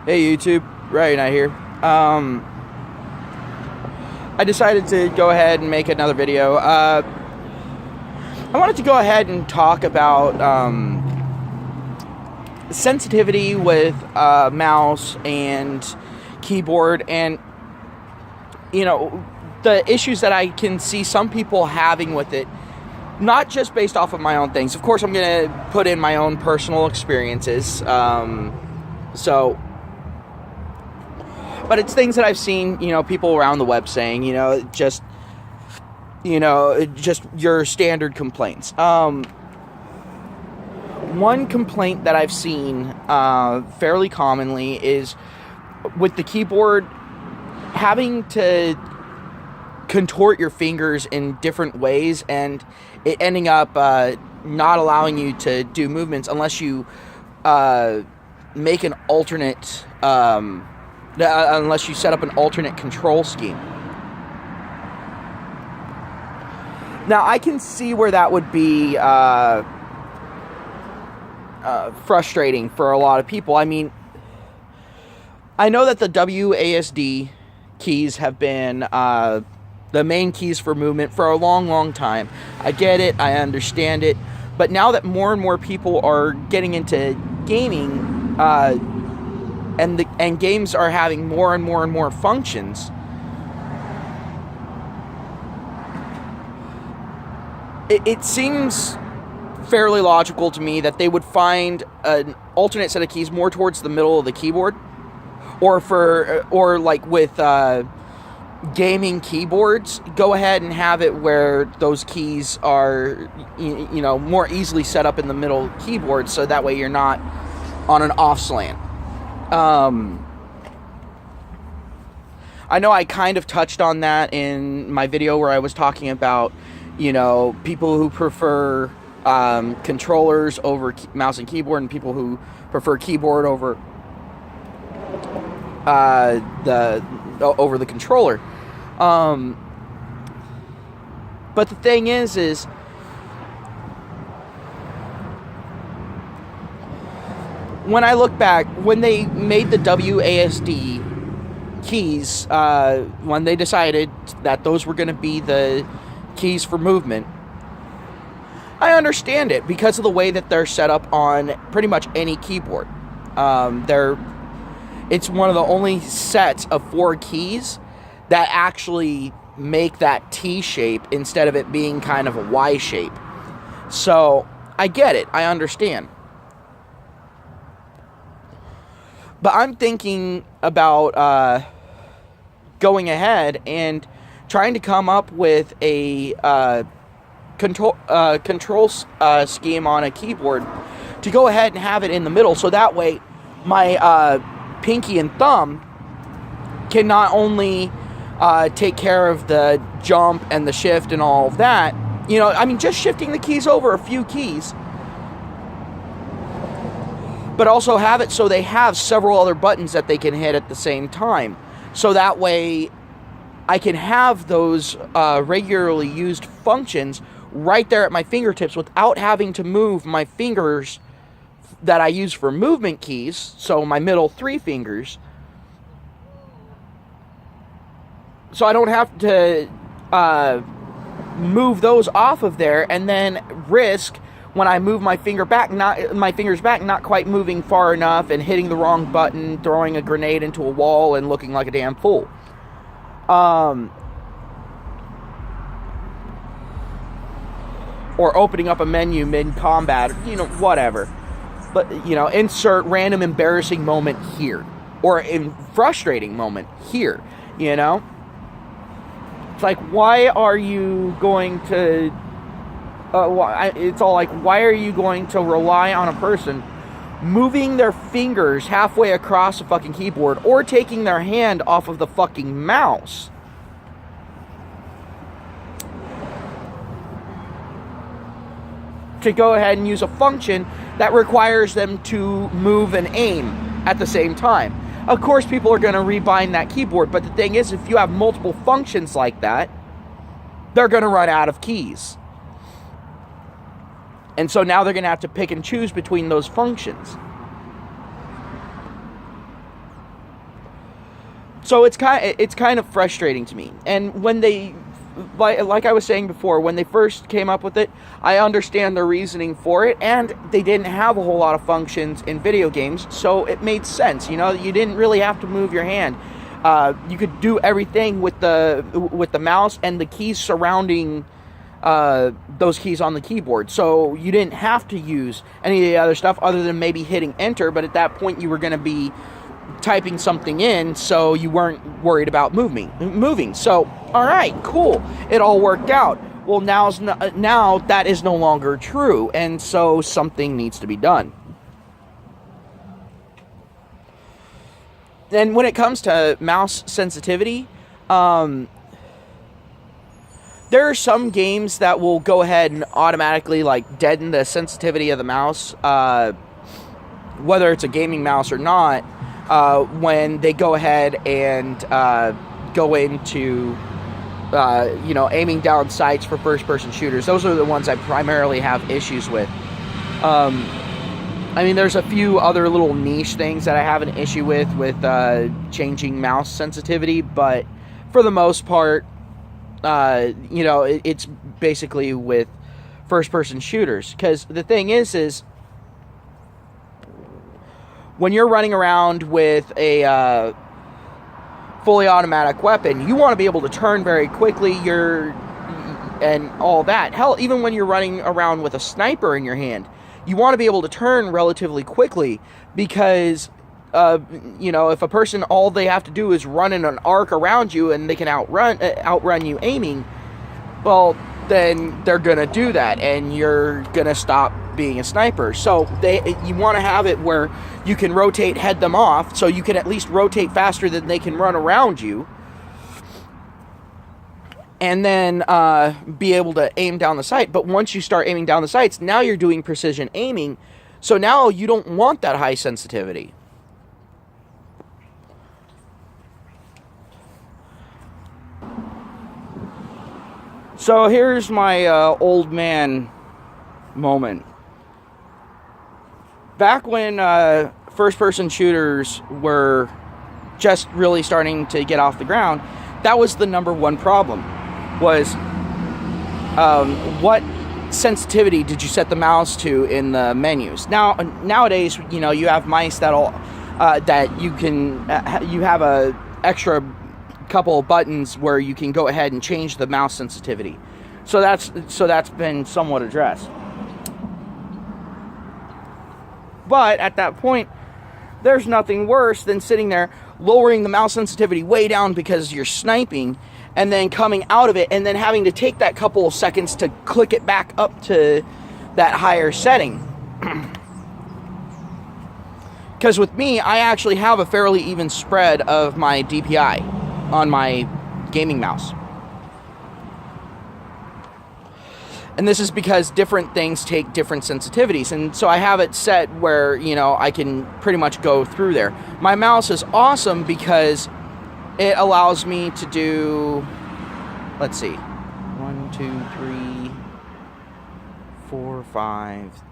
Hey YouTube, Ryan out here. I decided to go ahead and make another video. I wanted to go ahead and talk about sensitivity with mouse and keyboard, and the issues that I can see some people having with it. Not just based off of my own things. Of course, I'm going to put in my own personal experiences. But it's things that I've seen, people around the web saying, just your standard complaints. One complaint that I've seen fairly commonly is with the keyboard having to contort your fingers in different ways, and it ending up not allowing you to do movements unless you make an alternate unless you set up an alternate control scheme. Now, I can see where that would be frustrating for a lot of people. I mean, I know that the WASD keys have been the main keys for movement for a long, long time. I get it, I understand it, but now that more and more people are getting into gaming, and games are having more and more and more functions, it seems fairly logical to me that they would find an alternate set of keys more towards the middle of the keyboard, or like with gaming keyboards, go ahead and have it where those keys are more easily set up in the middle keyboard, so that way you're not on an off slant. I know I kind of touched on that in my video where I was talking about, people who prefer controllers over mouse and keyboard, and people who prefer keyboard over the controller. But the thing is when I look back, when they made the WASD keys, when they decided that those were going to be the keys for movement, I understand it because of the way that they're set up on pretty much any keyboard. It's one of the only sets of 4 keys that actually make that T shape instead of it being kind of a Y shape. So I get it, I understand. But I'm thinking about going ahead and trying to come up with a control scheme on a keyboard to go ahead and have it in the middle, so that way my pinky and thumb can not only take care of the jump and the shift and all of that, just shifting the keys over a few keys, but also have it so they have several other buttons that they can hit at the same time. So that way I can have those regularly used functions right there at my fingertips without having to move my fingers that I use for movement keys, so my middle 3 fingers. So I don't have to move those off of there and then risk, when I move my fingers back, not quite moving far enough and hitting the wrong button, throwing a grenade into a wall and looking like a damn fool. Or opening up a menu mid-combat, whatever. But, insert random embarrassing moment here. Or a frustrating moment here, It's like, why are you going to... why are you going to rely on a person moving their fingers halfway across the fucking keyboard or taking their hand off of the fucking mouse to go ahead and use a function that requires them to move and aim at the same time? Of course, people are going to rebind that keyboard, but the thing is, if you have multiple functions like that, they're going to run out of keys. And so now they're going to have to pick and choose between those functions. So it's kind of frustrating to me. And when they, like I was saying before, when they first came up with it, I understand their reasoning for it, and they didn't have a whole lot of functions in video games, so it made sense. You know, you didn't really have to move your hand. You could do everything with the mouse and the keys surrounding those keys on the keyboard. So you didn't have to use any of the other stuff other than maybe hitting enter, but at that point you were going to be typing something in, so you weren't worried about moving. So, all right, cool. It all worked out. Well, now that is no longer true, and so something needs to be done. And when it comes to mouse sensitivity, there are some games that will go ahead and automatically like deaden the sensitivity of the mouse, whether it's a gaming mouse or not, when they go ahead and go into aiming down sights for first-person shooters. Those are the ones I primarily have issues with. I mean, there's a few other little niche things that I have an issue with changing mouse sensitivity, but for the most part, it's basically with first-person shooters. Because the thing is when you're running around with a fully automatic weapon, you want to be able to turn very quickly, and all that. Hell, even when you're running around with a sniper in your hand, you want to be able to turn relatively quickly, because if a person, all they have to do is run in an arc around you and they can outrun you aiming, well, then they're gonna do that, and you're gonna stop being a sniper. So you want to have it where you can rotate, head them off, so you can at least rotate faster than they can run around you, and then be able to aim down the sight. But once you start aiming down the sights, now you're doing precision aiming, so now you don't want that high sensitivity. So here's my old man moment. Back when first-person shooters were just really starting to get off the ground, that was the number one problem, was what sensitivity did you set the mouse to in the menus? Nowadays, you have mice that you can you have a extra couple of buttons where you can go ahead and change the mouse sensitivity. So that's been somewhat addressed. But at that point, there's nothing worse than sitting there, lowering the mouse sensitivity way down because you're sniping, and then coming out of it, and then having to take that couple of seconds to click it back up to that higher setting. Because with me, I actually have a fairly even spread of my DPI on my gaming mouse. And this is because different things take different sensitivities. And so I have it set where, I can pretty much go through there. My mouse is awesome because it allows me to do, let's see, 1, 2, 3, 4, 5.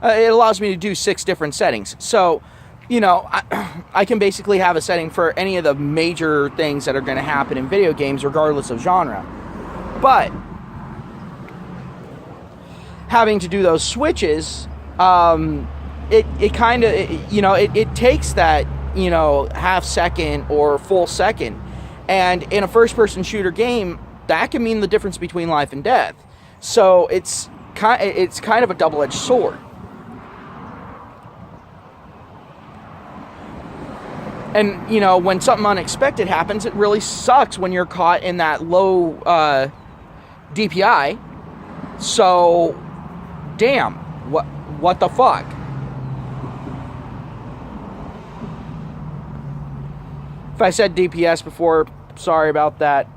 It allows me to do 6 different settings. So, I can basically have a setting for any of the major things that are going to happen in video games, regardless of genre. But having to do those switches, it kind of, it takes that, half second or full second. And in a first-person shooter game, that can mean the difference between life and death. So it's kind of a double-edged sword. And, when something unexpected happens, it really sucks when you're caught in that low DPI. So, damn, what the fuck? If I said DPS before, sorry about that.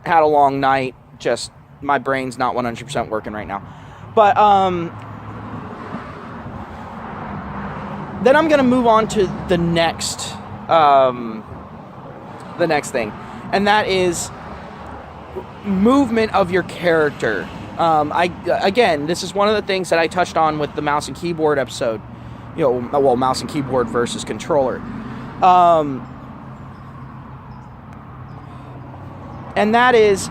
Had a long night, just my brain's not 100% working right now. But, then I'm going to move on to the next thing, and that is movement of your character. Again, this is one of the things that I touched on with the mouse and keyboard episode. Mouse and keyboard versus controller. And that is,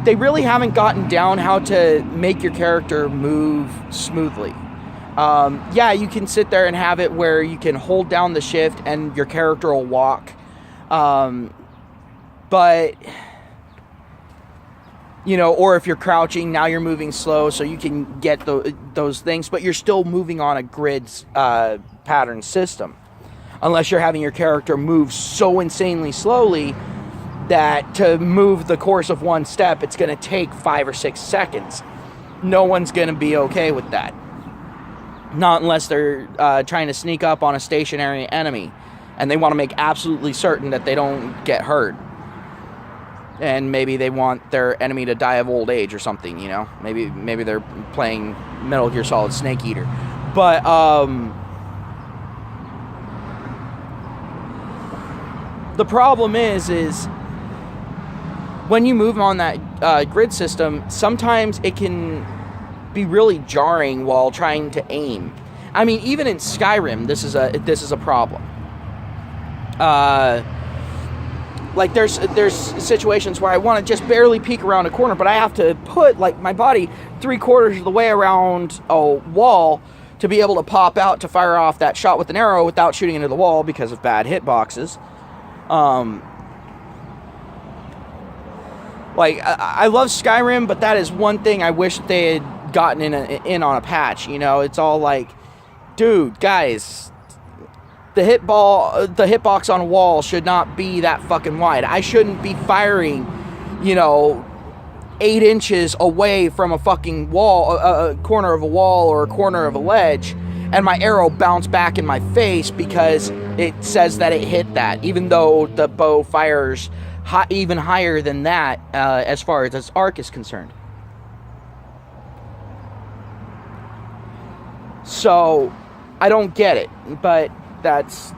they really haven't gotten down how to make your character move smoothly. Yeah, you can sit there and have it where you can hold down the shift and your character will walk. But, you know, or if you're crouching, now you're moving slow, so you can get those things, but you're still moving on a grid pattern system. Unless you're having your character move so insanely slowly that to move the course of one step, it's going to take 5 or 6 seconds. No one's going to be okay with that. Not unless they're trying to sneak up on a stationary enemy and they want to make absolutely certain that they don't get hurt. And maybe they want their enemy to die of old age or something, you know? Maybe they're playing Metal Gear Solid Snake Eater. But, the problem is when you move on that grid system, sometimes it can be really jarring while trying to aim. I mean, even in Skyrim, this is a problem. Like there's situations where I want to just barely peek around a corner, but I have to put like my body 3/4 of the way around a wall to be able to pop out to fire off that shot with an arrow without shooting into the wall because of bad hitboxes. Like I love Skyrim, but that is one thing I wish they had gotten in on a patch. You know, it's all like, dude, guys, the hitbox on a wall should not be that fucking wide. I shouldn't be firing, you know, 8 inches away from a fucking wall, a corner of a wall or a corner of a ledge, and my arrow bounced back in my face because it says that it hit that, even though the bow fires even higher than that as far as its arc is concerned. So I don't get it, but that's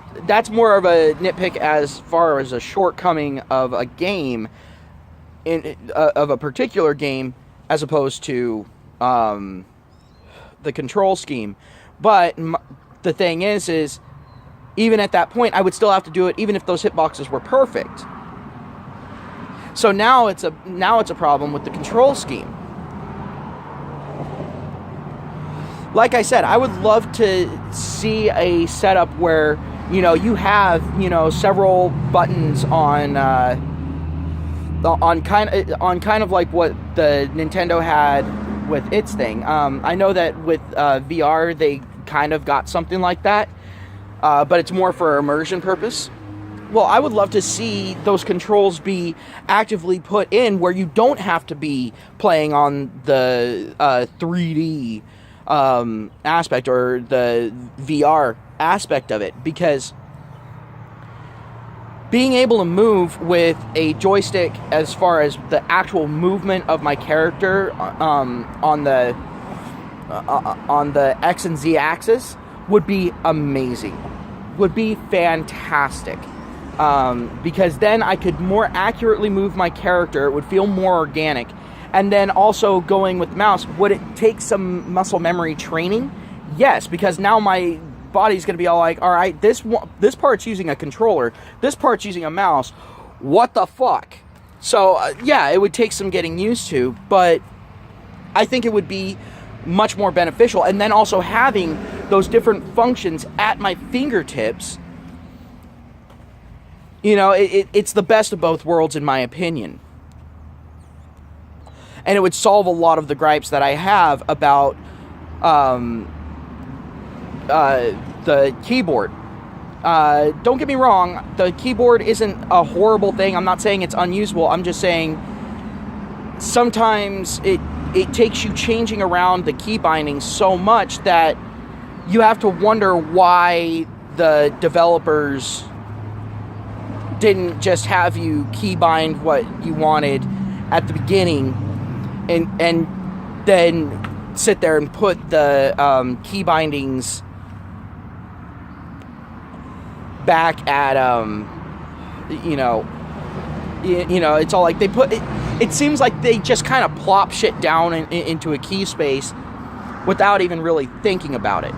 more of a nitpick as far as a shortcoming of a game, of a particular game, as opposed to the control scheme. But the thing is even at that point, I would still have to do it even if those hitboxes were perfect. So now it's a problem with the control scheme. Like I said, I would love to see a setup where, you know, you have, you know, several buttons on kind of like what the Nintendo had with its thing. I know that with VR they kind of got something like that, but it's more for immersion purpose. Well, I would love to see those controls be actively put in where you don't have to be playing on the 3D aspect or the VR aspect of it, because being able to move with a joystick as far as the actual movement of my character on the X and Z axis would be amazing, would be fantastic. Because then I could more accurately move my character. It would feel more organic. And then also going with the mouse, would it take some muscle memory training? Yes, because now my body's going to be all like, all right, this part's using a controller, this part's using a mouse. What the fuck? So, yeah, it would take some getting used to, but I think it would be much more beneficial. And then also having those different functions at my fingertips, you know, it's the best of both worlds in my opinion. And it would solve a lot of the gripes that I have about the keyboard. Don't get me wrong, the keyboard isn't a horrible thing. I'm not saying it's unusable. I'm just saying sometimes it takes you changing around the key bindings so much that you have to wonder why the developers didn't just have you keybind what you wanted at the beginning and then sit there and put the key bindings back at you know, it's all like they put it seems like they just kind of plop shit down into a key space without even really thinking about it.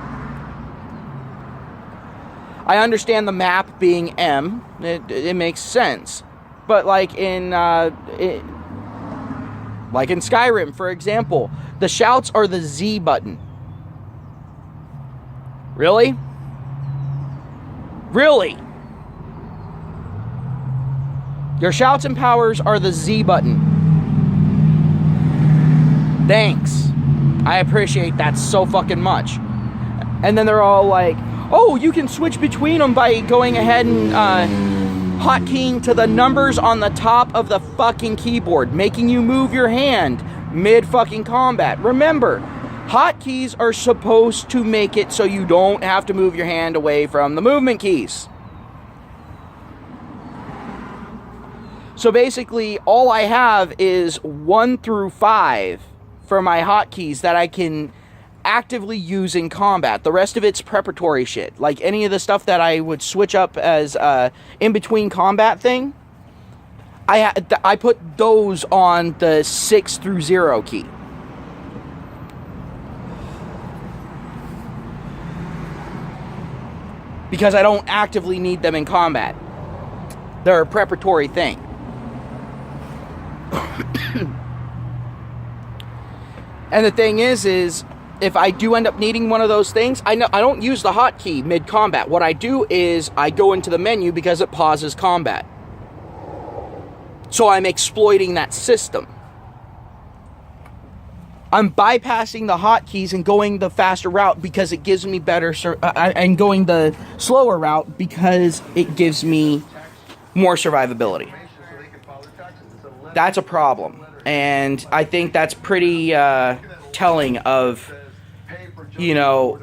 I understand the map being M. It makes sense. But like in Skyrim, for example, the shouts are the Z button. Really? Really? Your shouts and powers are the Z button. Thanks. I appreciate that so fucking much. And then they're all like, oh, you can switch between them by going ahead and hotkeying to the numbers on the top of the fucking keyboard, making you move your hand mid fucking combat. Remember, hotkeys are supposed to make it so you don't have to move your hand away from the movement keys. So basically, all I have is 1 through 5 for my hotkeys that I can actively use in combat. The rest of it's preparatory shit. Like any of the stuff that I would switch up as in between combat thing, I put those on the 6 through 0 key. Because I don't actively need them in combat. They're a preparatory thing. And the thing is if I do end up needing one of those things, I don't use the hotkey mid-combat. What I do is I go into the menu because it pauses combat. So I'm exploiting that system. I'm bypassing the hotkeys and going the faster route because it gives me better... and going the slower route because it gives me more survivability. That's a problem. And I think that's pretty telling of, you know,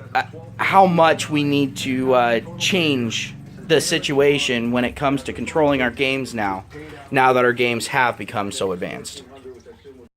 how much we need to change the situation when it comes to controlling our games now that our games have become so advanced.